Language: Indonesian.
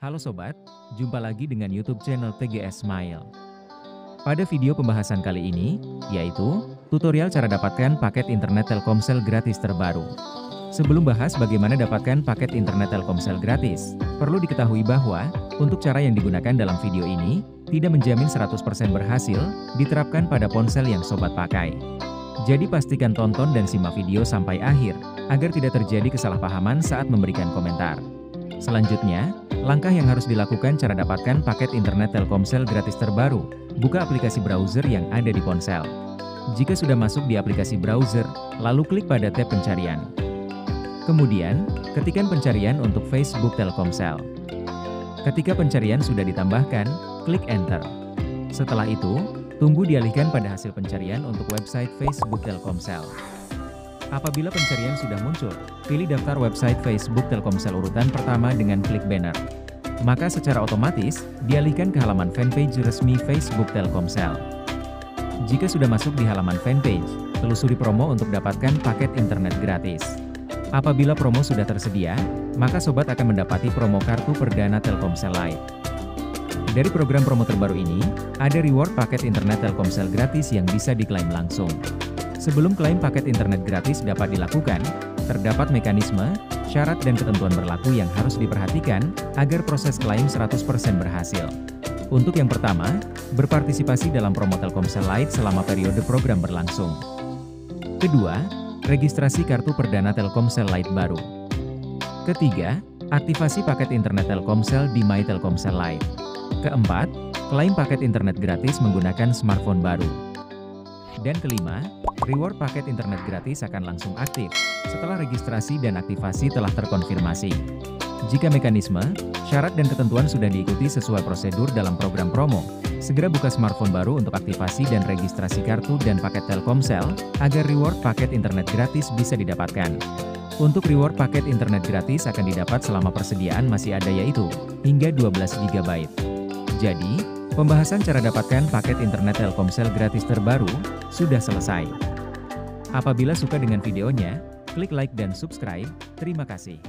Halo sobat, jumpa lagi dengan YouTube channel TGS Smile. Pada video pembahasan kali ini, yaitu tutorial cara dapatkan paket internet Telkomsel gratis terbaru. Sebelum bahas bagaimana dapatkan paket internet Telkomsel gratis, perlu diketahui bahwa untuk cara yang digunakan dalam video ini tidak menjamin 100% berhasil diterapkan pada ponsel yang sobat pakai. Jadi pastikan tonton dan simak video sampai akhir agar tidak terjadi kesalahpahaman saat memberikan komentar. Selanjutnya, langkah yang harus dilakukan cara dapatkan paket internet Telkomsel gratis terbaru, buka aplikasi browser yang ada di ponsel. Jika sudah masuk di aplikasi browser, lalu klik pada tab pencarian. Kemudian, ketikkan pencarian untuk Facebook Telkomsel. Ketika pencarian sudah ditambahkan, klik Enter. Setelah itu, tunggu dialihkan pada hasil pencarian untuk website Facebook Telkomsel. Apabila pencarian sudah muncul, pilih daftar website Facebook Telkomsel urutan pertama dengan klik banner. Maka secara otomatis, dialihkan ke halaman fanpage resmi Facebook Telkomsel. Jika sudah masuk di halaman fanpage, telusuri promo untuk dapatkan paket internet gratis. Apabila promo sudah tersedia, maka sobat akan mendapati promo kartu perdana Telkomsel Lite. Dari program promo terbaru ini, ada reward paket internet Telkomsel gratis yang bisa diklaim langsung. Sebelum klaim paket internet gratis dapat dilakukan, terdapat mekanisme, syarat dan ketentuan berlaku yang harus diperhatikan agar proses klaim 100% berhasil. Untuk yang pertama, berpartisipasi dalam promo Telkomsel Lite selama periode program berlangsung. Kedua, registrasi kartu perdana Telkomsel Lite baru. Ketiga, aktifasi paket internet Telkomsel di My Telkomsel Lite. Keempat, klaim paket internet gratis menggunakan smartphone baru. Dan kelima, reward paket internet gratis akan langsung aktif setelah registrasi dan aktivasi telah terkonfirmasi. Jika mekanisme, syarat dan ketentuan sudah diikuti sesuai prosedur dalam program promo, segera buka smartphone baru untuk aktivasi dan registrasi kartu dan paket Telkomsel agar reward paket internet gratis bisa didapatkan. Untuk reward paket internet gratis akan didapat selama persediaan masih ada, yaitu hingga 12 GB. Jadi, pembahasan cara dapatkan paket internet Telkomsel gratis terbaru sudah selesai. Apabila suka dengan videonya, klik like dan subscribe. Terima kasih.